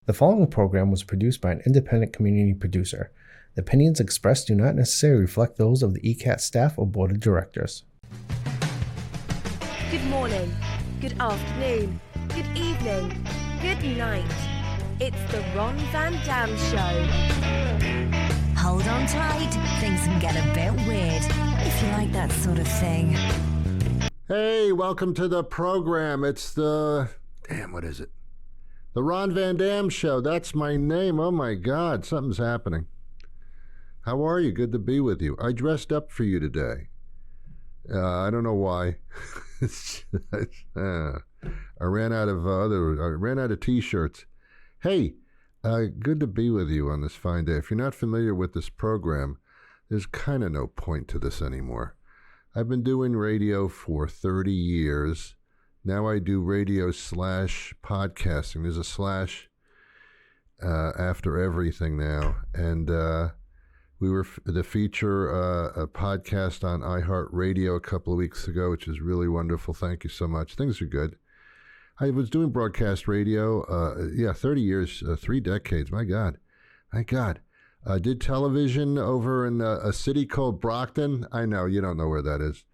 The following program was produced by an independent community producer. The opinions expressed do not necessarily reflect those of the ECAT staff or board of directors. Good morning, good afternoon, good evening, good night. It's the Ron Van Dam Show. Hold on tight, things can get a bit weird, if you like that sort of thing. Hey, welcome to the program. It's the... what is it? The Ron Van Dam Show. That's my name. Oh my God, something's happening. How are you? Good to be with you. I dressed up for you today. I don't know why. I ran out of t-shirts. Hey, good to be with you on this fine day. If you're not familiar with this program, there's kind of no point to this anymore. I've been doing radio for 30 years. Now I do radio / podcasting. There's a slash after everything now. And we were to feature a podcast on iHeartRadio a couple of weeks ago, which is really wonderful. Thank you so much. Things are good. I was doing broadcast radio, 30 years, 3 decades. My God. Did television over in a city called Brockton. I know, you don't know where that is.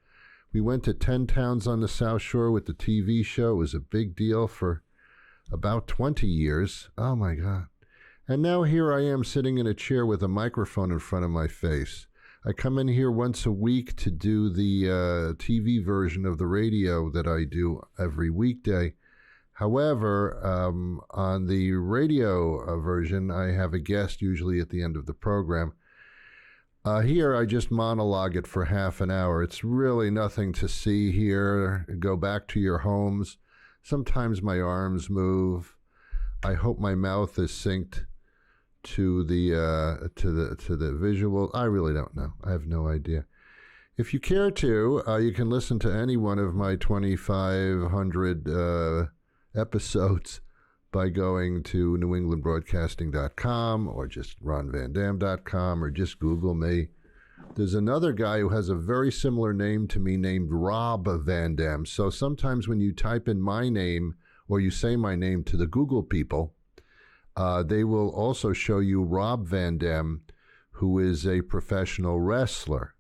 We went to 10 towns on the South Shore with the TV show. It was a big deal for about 20 years. Oh, my God. And now here I am sitting in a chair with a microphone in front of my face. I come in here once a week to do the TV version of the radio that I do every weekday. However, on the radio version, I have a guest usually at the end of the program. Here, I just monologue it for half an hour. It's really nothing to see here. Go back to your homes. Sometimes my arms move. I hope my mouth is synced to the visual. I really don't know. I have no idea. If you care to, you can listen to any one of my 2,500 episodes by going to newenglandbroadcasting.com or just ronvandam.com or just Google me. There's another guy who has a very similar name to me named Rob Van Dam. So sometimes when you type in my name or you say my name to the Google people, they will also show you Rob Van Dam, who is a professional wrestler.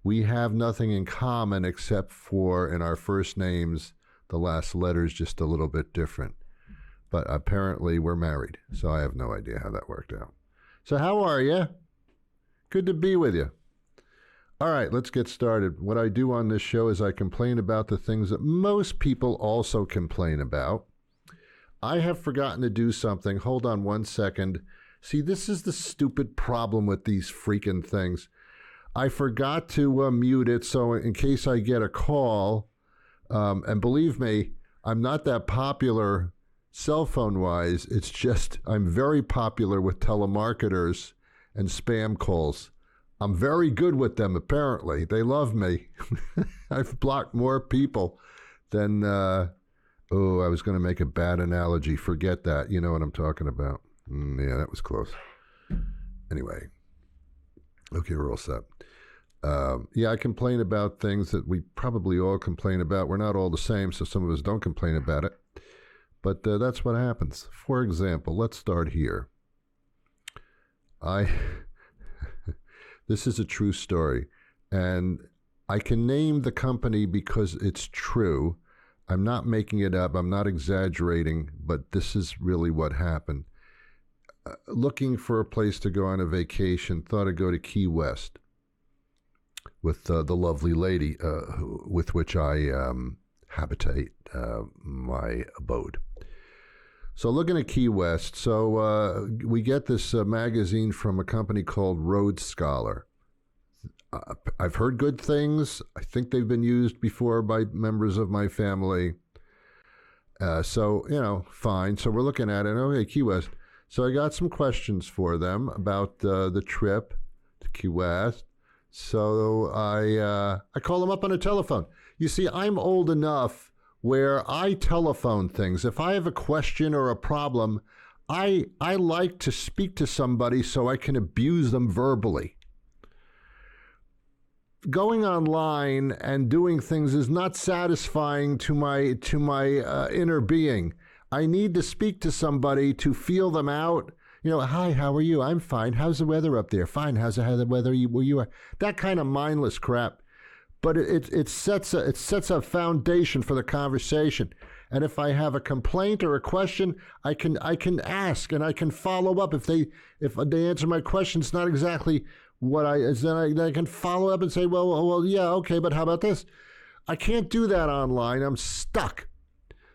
We have nothing in common except for in our first names, the last letter is just a little bit different. But apparently we're married, so I have no idea how that worked out. So how are you? Good to be with you. All right, let's get started. What I do on this show is I complain about the things that most people also complain about. I have forgotten to do something. Hold on one second. See, this is the stupid problem with these freaking things. I forgot to mute it, so in case I get a call, and believe me, I'm not that popular cell phone-wise. It's just I'm very popular with telemarketers and spam calls. I'm very good with them, apparently. They love me. I've blocked more people than, I was going to make a bad analogy. Forget that. You know what I'm talking about. Yeah, that was close. Anyway. Okay, we're all set. I complain about things that we probably all complain about. We're not all the same, so some of us don't complain about it. But that's what happens. For example, let's start here. This is a true story, and I can name the company because it's true. I'm not making it up. I'm not exaggerating, but this is really what happened. Looking for a place to go on a vacation, thought I'd go to Key West with the lovely lady with which I habitate my abode. So looking at Key West, so we get this magazine from a company called Road Scholar. I've heard good things. I think they've been used before by members of my family. So, fine. So we're looking at it. Okay, Key West. So I got some questions for them about the trip to Key West. So I call them up on a telephone. You see, I'm old enough where I telephone things. If I have a question or a problem, I like to speak to somebody so I can abuse them verbally. Going online and doing things is not satisfying to my inner being. I need to speak to somebody to feel them out. Hi, how are you? I'm fine. How's the weather up there? Fine. How's the weather where you are? That kind of mindless crap. But it sets a foundation for the conversation. And if I have a complaint or a question, I can ask and I can follow up. If they answer my question, it's not exactly what then I can follow up and say, well, yeah, okay, but how about this? I can't do that online. I'm stuck.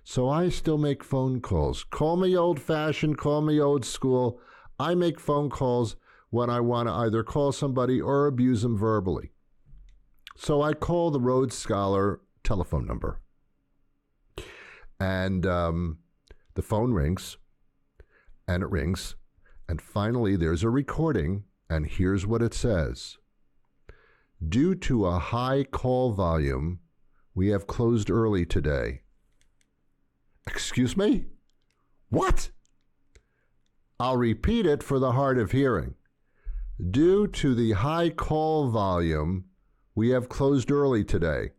So I still make phone calls. Call me old-fashioned, call me old school. I make phone calls when I want to either call somebody or abuse them verbally. So I call the Rhodes Scholar telephone number. And the phone rings, and it rings, and finally there's a recording, and here's what it says. Due to a high call volume, we have closed early today. Excuse me? What? I'll repeat it for the hard of hearing. Due to the high call volume, we have closed early today.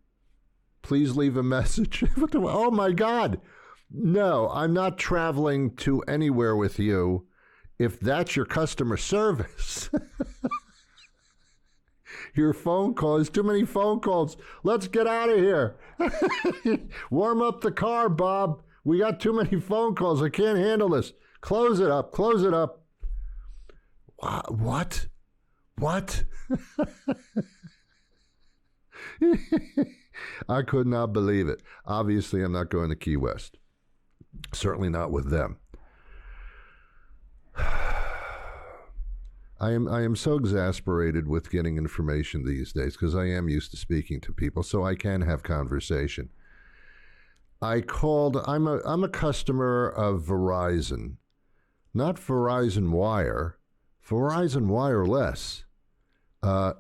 Please leave a message. Oh my God. No, I'm not traveling to anywhere with you if that's your customer service. Your phone call is too many phone calls. Let's get out of here. Warm up the car, Bob. We got too many phone calls. I can't handle this. Close it up. Close it up. What? I could not believe it. Obviously, I'm not going to Key West. Certainly not with them. I am so exasperated with getting information these days because I am used to speaking to people, so I can have conversation. I'm a customer of Verizon, not Verizon Wire, Verizon Wireless.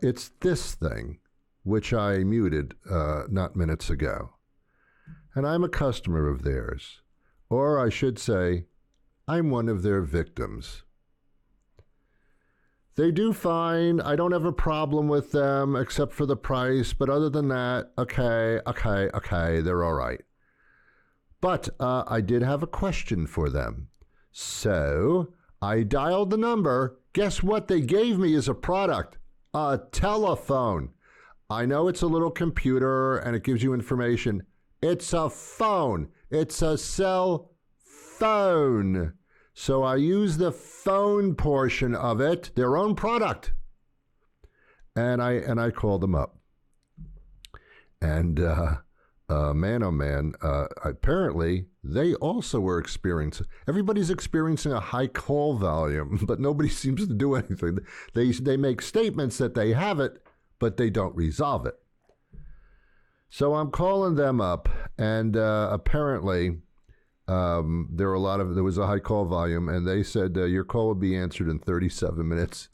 It's this thing, which I muted not minutes ago. And I'm a customer of theirs. Or I should say, I'm one of their victims. They do fine. I don't have a problem with them except for the price. But other than that, okay, they're all right. But I did have a question for them. So I dialed the number. Guess what they gave me as a product? A telephone. I know it's a little computer and it gives you information. It's a phone. It's a cell phone. So I use the phone portion of it, their own product. And I called them up. And man, oh man, apparently they also were everybody's experiencing a high call volume, but nobody seems to do anything. They make statements that they have it, but they don't resolve it. So I'm calling them up, and apparently there was a high call volume, and they said your call will be answered in 37 minutes.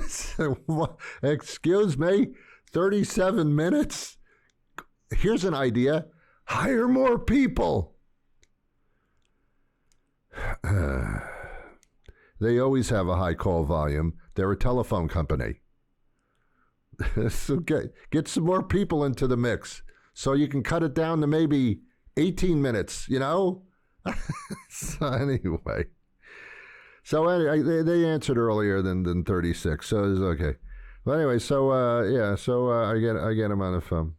So, what? Excuse me, 37 minutes? Here's an idea. Hire more people. They always have a high call volume. They're a telephone company. So get some more people into the mix so you can cut it down to maybe 18 minutes, So anyway. They answered earlier than 36, so it was okay. But anyway, I get them on the phone.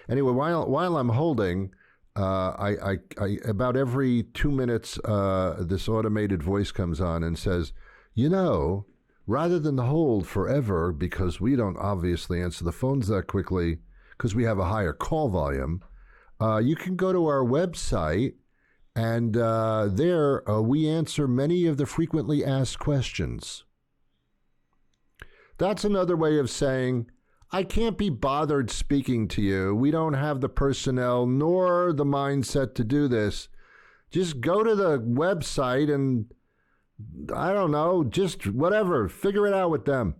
Anyway, while I'm holding, I about every 2 minutes, this automated voice comes on and says, rather than hold forever, because we don't obviously answer the phones that quickly because we have a higher call volume, you can go to our website, and there we answer many of the frequently asked questions. That's another way of saying, I can't be bothered speaking to you. We don't have the personnel nor the mindset to do this. Just go to the website and, I don't know, just whatever, figure it out with them.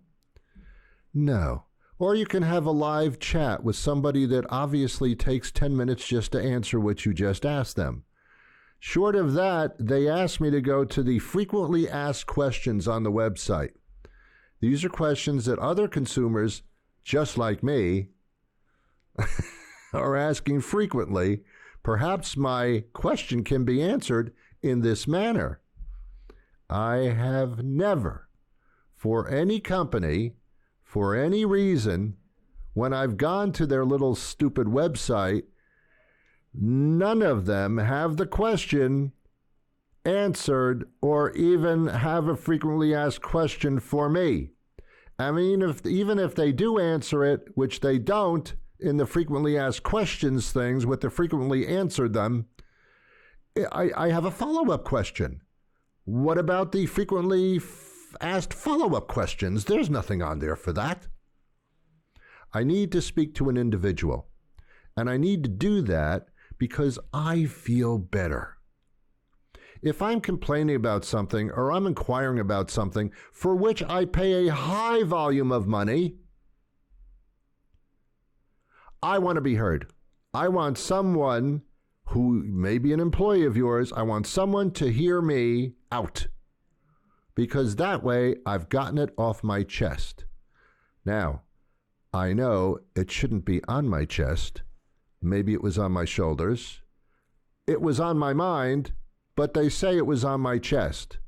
No. Or you can have a live chat with somebody that obviously takes 10 minutes just to answer what you just asked them. Short of that, they asked me to go to the frequently asked questions on the website. These are questions that other consumers, just like me, are asking frequently Perhaps my question can be answered in this manner. I have never, for any company, for any reason, when I've gone to their little stupid website, none of them have the question answered or even have a frequently asked question for me. I mean, even if they do answer it, which they don't in the frequently asked questions things with the frequently answered them, I have a follow-up question. What about the frequently asked follow-up questions? There's nothing on there for that. I need to speak to an individual, and I need to do that because I feel better. If I'm complaining about something or I'm inquiring about something for which I pay a high volume of money, I want to be heard. I want someone who may be an employee of yours, I want someone to hear me out, because that way I've gotten it off my chest. Now, I know it shouldn't be on my chest. Maybe it was on my shoulders. It was on my mind, but they say it was on my chest.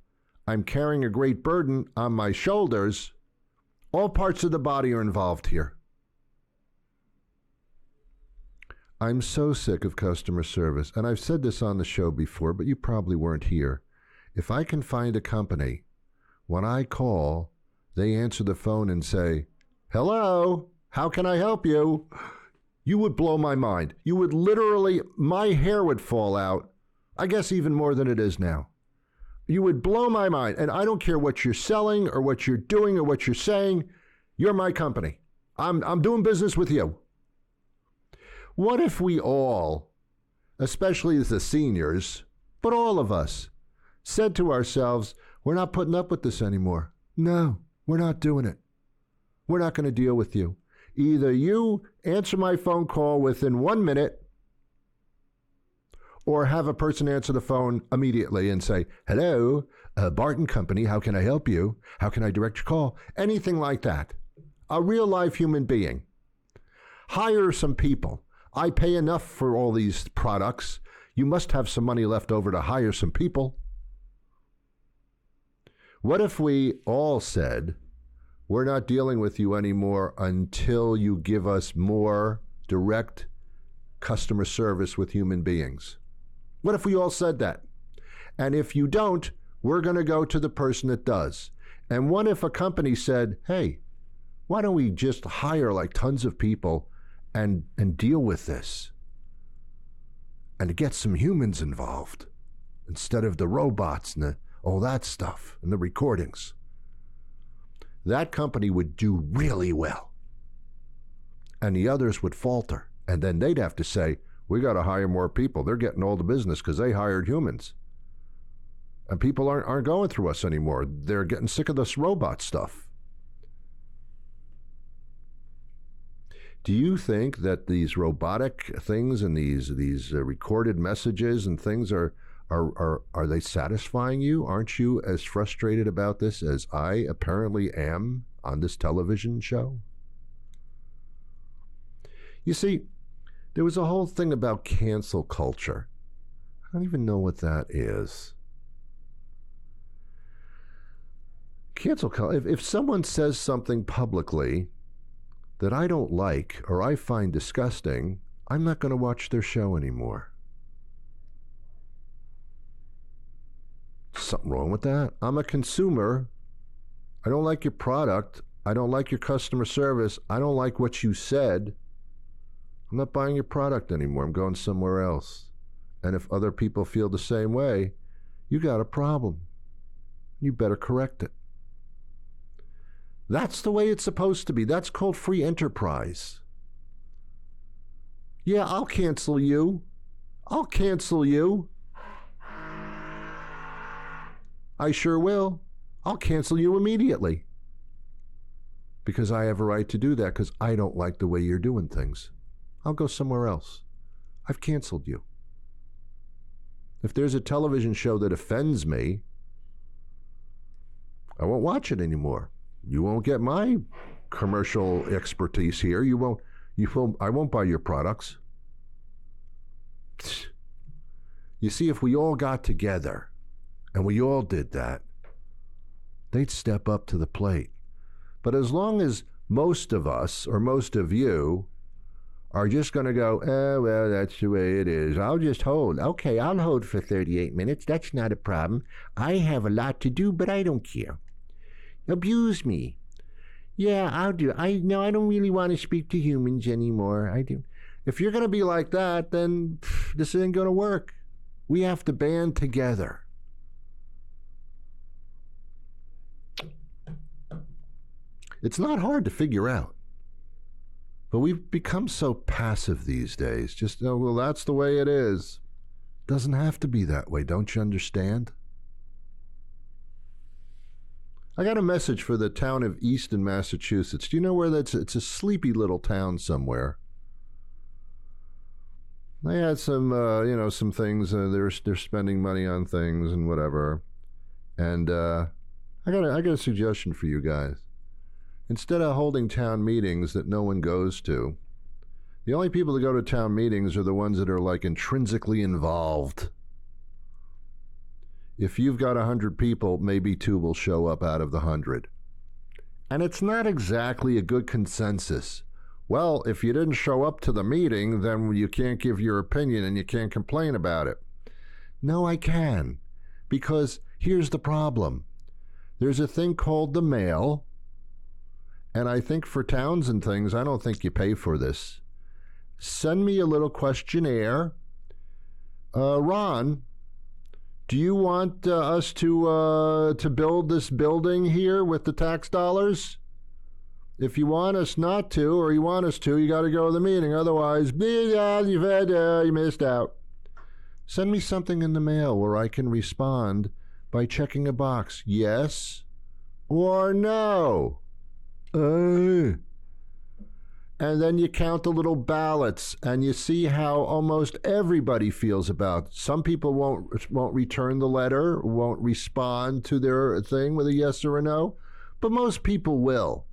I'm carrying a great burden on my shoulders. All parts of the body are involved here. I'm so sick of customer service, and I've said this on the show before, but you probably weren't here. If I can find a company, when I call, they answer the phone and say, "Hello, how can I help you?" You would blow my mind. You would literally, my hair would fall out. I guess even more than it is now. You would blow my mind. And I don't care what you're selling or what you're doing or what you're saying. You're my company. I'm doing business with you. What if we all, especially as the seniors, but all of us, said to ourselves, we're not putting up with this anymore. No, we're not doing it. We're not going to deal with you. Either you answer my phone call within 1 minute, or have a person answer the phone immediately and say, "Hello, Barton Company, how can I help you? How can I direct your call?" Anything like that. A real life human being. Hire some people. I pay enough for all these products. You must have some money left over to hire some people. What if we all said, we're not dealing with you anymore until you give us more direct customer service with human beings? What if we all said that? And if you don't, we're going to go to the person that does. And what if a company said, hey, why don't we just hire like tons of people and deal with this? And to get some humans involved instead of the robots and all that stuff and the recordings. That company would do really well. And the others would falter. And then they'd have to say, we got to hire more people. They're getting all the business because they hired humans. And people aren't going through us anymore. They're getting sick of this robot stuff. Do you think that these robotic things and these recorded messages and things are they satisfying you? Aren't you as frustrated about this as I apparently am on this television show? You see, there was a whole thing about cancel culture. I don't even know what that is. Cancel culture. If someone says something publicly that I don't like or I find disgusting, I'm not going to watch their show anymore. Something wrong with that? I'm a consumer. I don't like your product. I don't like your customer service. I don't like what you said. I'm not buying your product anymore. I'm going somewhere else. And if other people feel the same way, you got a problem. You better correct it. That's the way it's supposed to be. That's called free enterprise. Yeah, I'll cancel you. I'll cancel you. I sure will. I'll cancel you immediately. Because I have a right to do that because I don't like the way you're doing things. I'll go somewhere else. I've canceled you. If there's a television show that offends me, I won't watch it anymore. You won't get my commercial expertise here. I won't buy your products. You see, if we all got together and we all did that, they'd step up to the plate. But as long as most of us or most of you are just going to go, oh, well, that's the way it is. I'll just hold. Okay, I'll hold for 38 minutes. That's not a problem. I have a lot to do, but I don't care. Abuse me. Yeah, I'll do. I don't really want to speak to humans anymore. I do. If you're going to be like that, then this isn't going to work. We have to band together. It's not hard to figure out. But we've become so passive these days. Just, well, that's the way it is. Doesn't have to be that way. Don't you understand? I got a message for the town of Easton, Massachusetts. Do you know where that's? It's a sleepy little town somewhere. They had some, some things. They're spending money on things and whatever. And I got a suggestion for you guys. Instead of holding town meetings that no one goes to, the only people that go to town meetings are the ones that are like intrinsically involved. If you've got 100 people, maybe 2 will show up out of the 100. And it's not exactly a good consensus. Well, if you didn't show up to the meeting, then you can't give your opinion and you can't complain about it. No, I can. Because here's the problem. There's a thing called the mail. And I think for towns and things, I don't think you pay for this. Send me a little questionnaire. Ron, do you want us to build this building here with the tax dollars? If you want us not to, or you want us to, you got to go to the meeting. Otherwise, you missed out. Send me something in the mail where I can respond by checking a box, yes or no. And then you count the little ballots and you see how almost everybody feels about it. Some people won't return the letter, won't respond to their thing with a yes or a no, but most people will.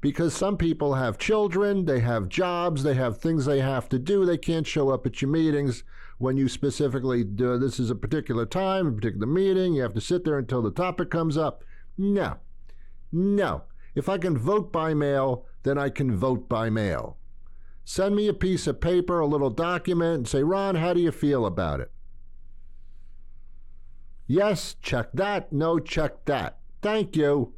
Because some people have children, they have jobs, they have things they have to do. They can't show up at your meetings when you specifically do this is a particular time, a particular meeting. You have to sit there until the topic comes up. No. If I can vote by mail, then I can vote by mail. Send me a piece of paper, a little document, and say, Ron, how do you feel about it? Yes, check that. No, check that. Thank you.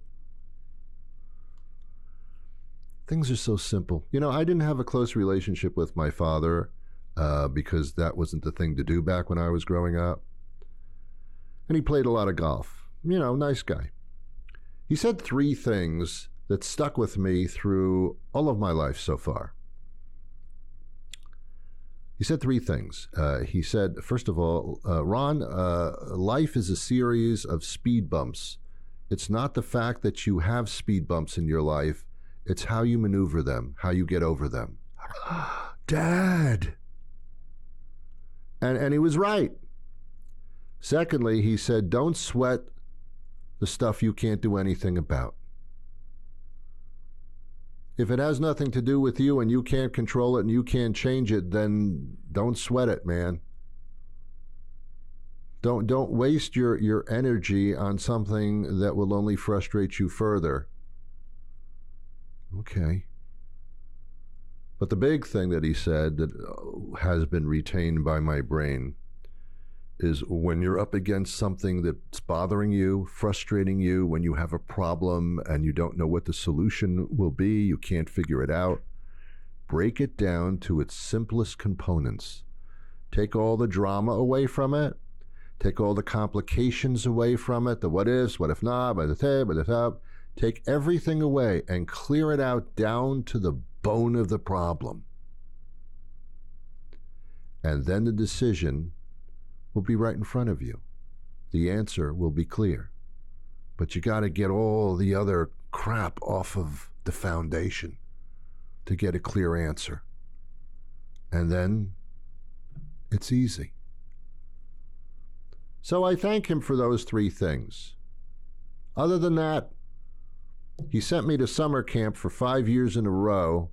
Things are so simple. I didn't have a close relationship with my father because that wasn't the thing to do back when I was growing up. And he played a lot of golf. Nice guy. He said 3 things that stuck with me through all of my life so far. He said 3 things. He said, first of all, Ron, life is a series of speed bumps. It's not the fact that you have speed bumps in your life. It's how you maneuver them, how you get over them. Dad! And he was right. Secondly, he said, don't sweat the stuff you can't do anything about. If it has nothing to do with you and you can't control it and you can't change it, then don't sweat it, man. Don't waste your energy on something that will only frustrate you further. Okay. But the big thing that he said that has been retained by my brain is when you're up against something that's bothering you, frustrating you, when you have a problem and you don't know what the solution will be, you can't figure it out, break it down to its simplest components. Take all the drama away from it. Take all the complications away from it, the what ifs, what if not, but the top. Take everything away and clear it out down to the bone of the problem. And then the decision will be right in front of you. The answer will be clear. But you got to get all the other crap off of the foundation to get a clear answer. And then it's easy. So I thank him for those 3 things. Other than that, he sent me to summer camp for 5 years in a row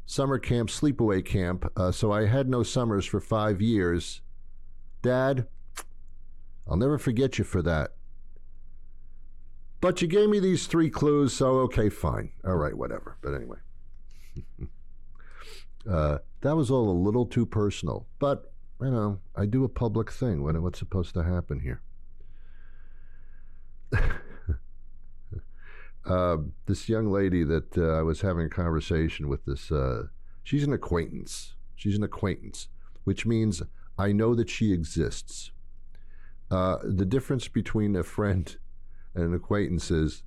summer camp, sleepaway camp. So I had no summers for 5 years. Dad, I'll never forget you for that. But you gave me these 3 clues, so okay, fine. All right, whatever. But anyway. That was all a little too personal. But, you know, I do a public thing. What's supposed to happen here? This young lady that I was having a conversation with, she's an acquaintance. She's an acquaintance, which means I know that she exists. The difference between a friend and an acquaintance is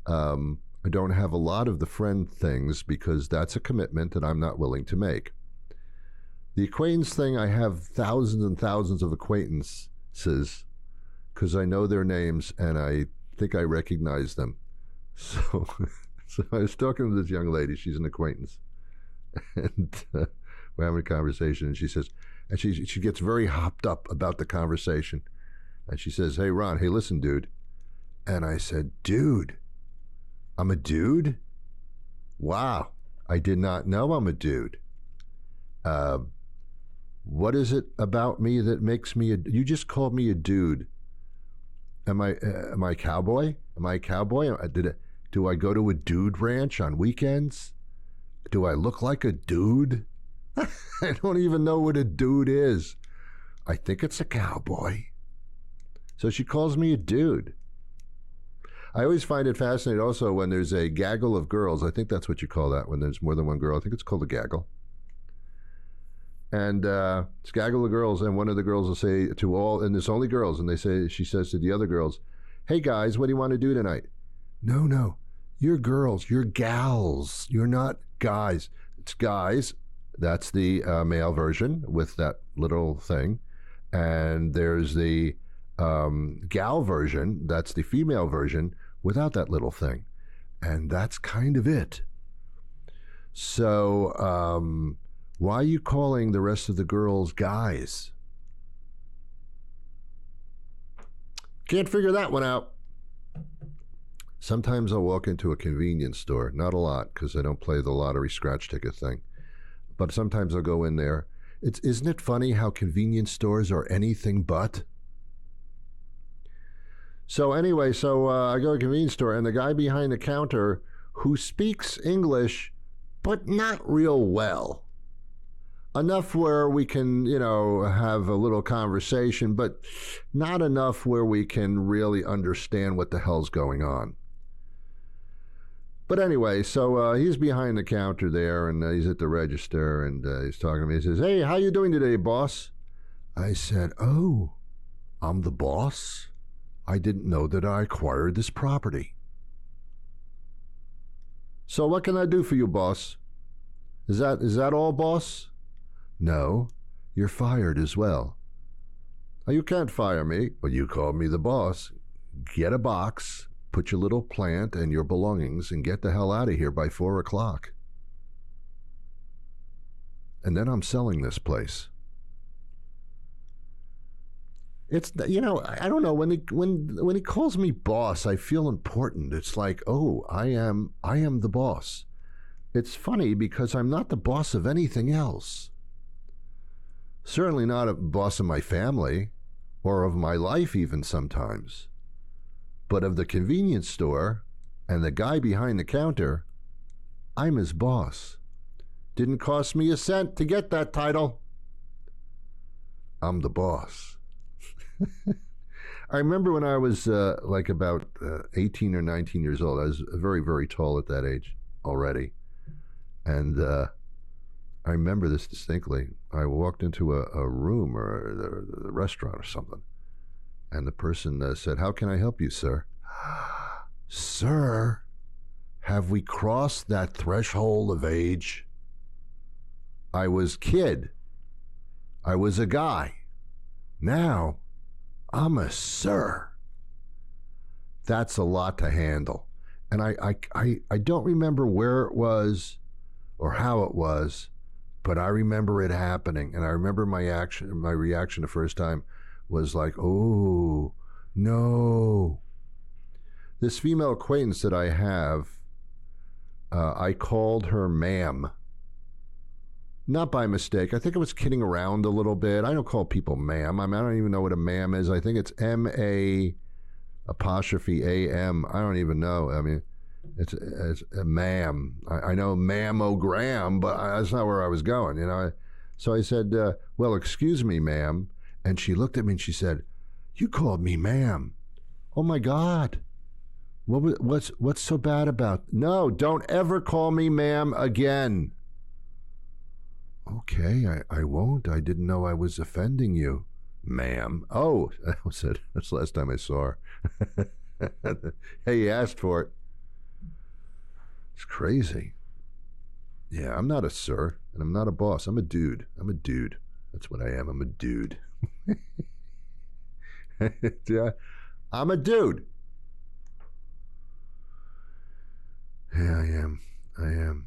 I don't have a lot of the friend things because that's a commitment that I'm not willing to make. The acquaintance thing, I have thousands and thousands of acquaintances because I know their names and I think I recognize them. So I was talking to this young lady. She's an acquaintance. And we're having a conversation, and she says, and she gets very hopped up about the conversation. And she says, hey, Ron, hey, listen, dude. And I said, dude, I'm a dude? Wow, I did not know I'm a dude. What is it about me that makes me you just called me a dude. Am I a cowboy? Am I a cowboy? Do I go to a dude ranch on weekends? Do I look like a dude? I don't even know what a dude is. I think it's a cowboy. So she calls me a dude. I always find it fascinating also when there's a gaggle of girls. I think that's what you call that when there's more than one girl. I think it's called a gaggle. And it's a gaggle of girls, and one of the girls will say to all, and it's only girls, and she says to the other girls, hey guys, what do you want to do tonight? No, you're girls, you're gals, you're not guys. It's guys, that's the male version with that little thing. And there's the gal version, that's the female version without that little thing. And that's kind of it. So why are you calling the rest of the girls guys? Can't figure that one out. Sometimes I'll walk into a convenience store, not a lot because I don't play the lottery scratch ticket thing, but sometimes I'll go in there. Isn't it funny how convenience stores are anything but? So anyway, I go to a convenience store, and the guy behind the counter who speaks English, but not real well, enough where we can, have a little conversation, but not enough where we can really understand what the hell's going on. But anyway, so he's behind the counter there, and he's at the register, and he's talking to me. He says, hey, how you doing today, boss? I said, oh, I'm the boss? I didn't know that I acquired this property. So what can I do for you, boss? Is that all, boss? No, you're fired as well. Oh, you can't fire me. Well, you called me the boss. Get a box, put your little plant and your belongings, and get the hell out of here by 4 o'clock. And then I'm selling this place. It's, I don't know, when he calls me boss, I feel important. It's like, oh, I am the boss. It's funny because I'm not the boss of anything else. Certainly not a boss of my family or of my life even sometimes. But of the convenience store and the guy behind the counter, I'm his boss. Didn't cost me a cent to get that title. I'm the boss. I remember when I was about 18 or 19 years old. I was very, very tall at that age already. And I remember this distinctly. I walked into a room or a restaurant or something. And the person said, how can I help you, sir? Sir, have we crossed that threshold of age? I was kid. I was a guy. Now, I'm a sir. That's a lot to handle. And I don't remember where it was or how it was, but I remember it happening. And I remember my reaction the first time was like, oh, no. This female acquaintance that I have, I called her ma'am. not by mistake. I think I was kidding around a little bit. I don't call people ma'am. I mean, I don't even know what a ma'am is. I think it's M-A apostrophe A-M. I don't even know. I mean, it's a ma'am. I know mammogram, but that's not where I was going, you know. So I said, well, excuse me, ma'am. And she looked at me and she said, you called me ma'am. Oh, my God. What's so bad about? No, don't ever call me ma'am again. Okay, I won't. I didn't know I was offending you, ma'am. Oh, that was it. That's the last time I saw her. Hey, you asked for it. It's crazy. Yeah, I'm not a sir, and I'm not a boss. I'm a dude. I'm a dude. That's what I am. I'm a dude. Yeah, I'm a dude. Yeah, I am.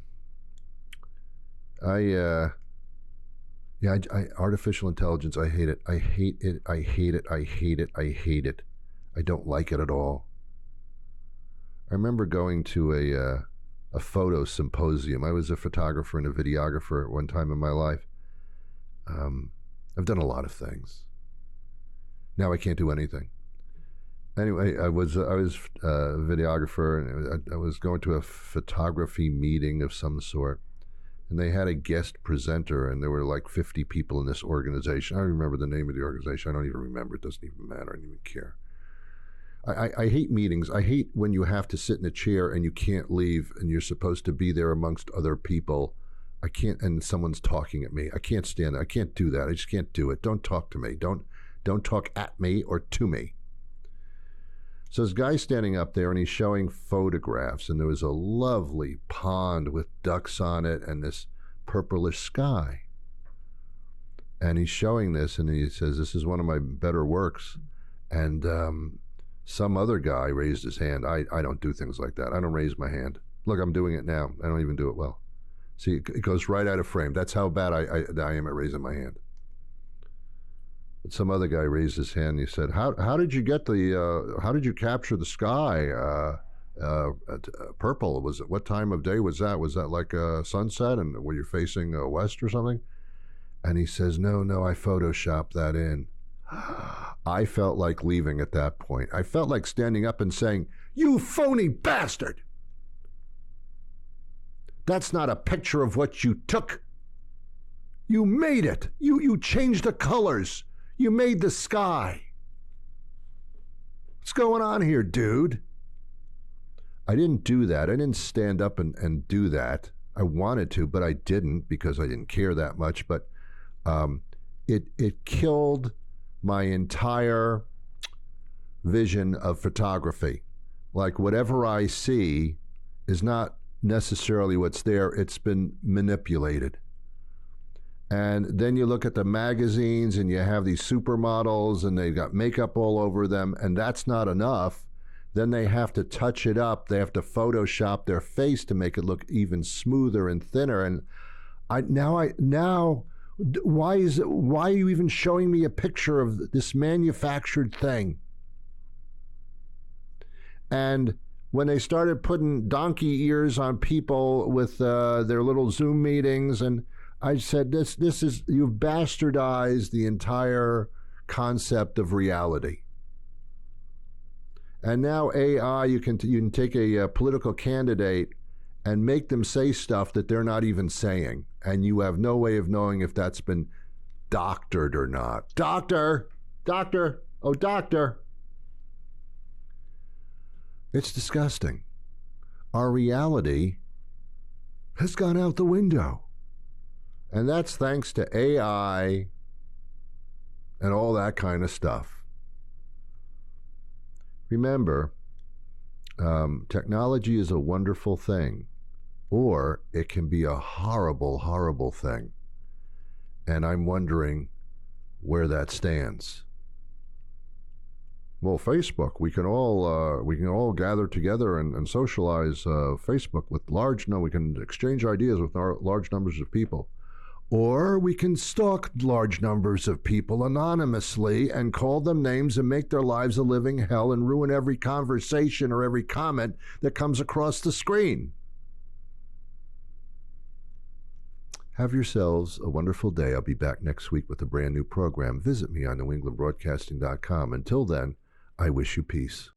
Artificial intelligence, I hate it. I hate it. I hate it. I hate it. I hate it. I don't like it at all. I remember going to a photo symposium. I was a photographer and a videographer at one time in my life. I've done a lot of things. Now I can't do anything. Anyway, I was a videographer, and I was going to a photography meeting of some sort, and they had a guest presenter, and there were like 50 people in this organization. I don't remember the name of the organization. I don't even remember. It doesn't even matter. I don't even care. I hate meetings. I hate when you have to sit in a chair and you can't leave, and you're supposed to be there amongst other people. I can't, and someone's talking at me. I can't stand it. I can't do that. I just can't do it. Don't talk to me. Don't talk at me or to me. So this guy's standing up there and he's showing photographs, and there was a lovely pond with ducks on it and this purplish sky. And he's showing this, and he says, this is one of my better works. And some other guy raised his hand. I don't do things like that. I don't raise my hand. Look, I'm doing it now. I don't even do it well. See, it goes right out of frame. That's how bad I am at raising my hand. But some other guy raised his hand and he said, how did you get how did you capture the sky purple? What time of day was that? Was that like sunset, and were you facing west or something? And he says, no, I photoshopped that in. I felt like leaving at that point. I felt like standing up and saying, you phony bastard! That's not a picture of what you took. You made it. You changed the colors. You made the sky. What's going on here, dude? I didn't do that. I didn't stand up and do that. I wanted to, but I didn't because I didn't care that much. But it killed my entire vision of photography. Like, whatever I see is not necessarily what's there. It's been manipulated. And then you look at the magazines and you have these supermodels and they've got makeup all over them, and that's not enough. Then they have to touch it up. They have to Photoshop their face to make it look even smoother and thinner. And why are you even showing me a picture of this manufactured thing? And when they started putting donkey ears on people with their little Zoom meetings, and I said, this is, you've bastardized the entire concept of reality. And now AI, you can take a political candidate and make them say stuff that they're not even saying, and you have no way of knowing if that's been doctored or not. Doctor. It's disgusting. Our reality has gone out the window. And that's thanks to AI and all that kind of stuff. Remember, technology is a wonderful thing, or it can be a horrible, horrible thing. And I'm wondering where that stands. Well, Facebook, we can all gather together and socialize Facebook with we can exchange ideas with large numbers of people. Or we can stalk large numbers of people anonymously and call them names and make their lives a living hell and ruin every conversation or every comment that comes across the screen. Have yourselves a wonderful day. I'll be back next week with a brand new program. Visit me on newenglandbroadcasting.com. Until then, I wish you peace.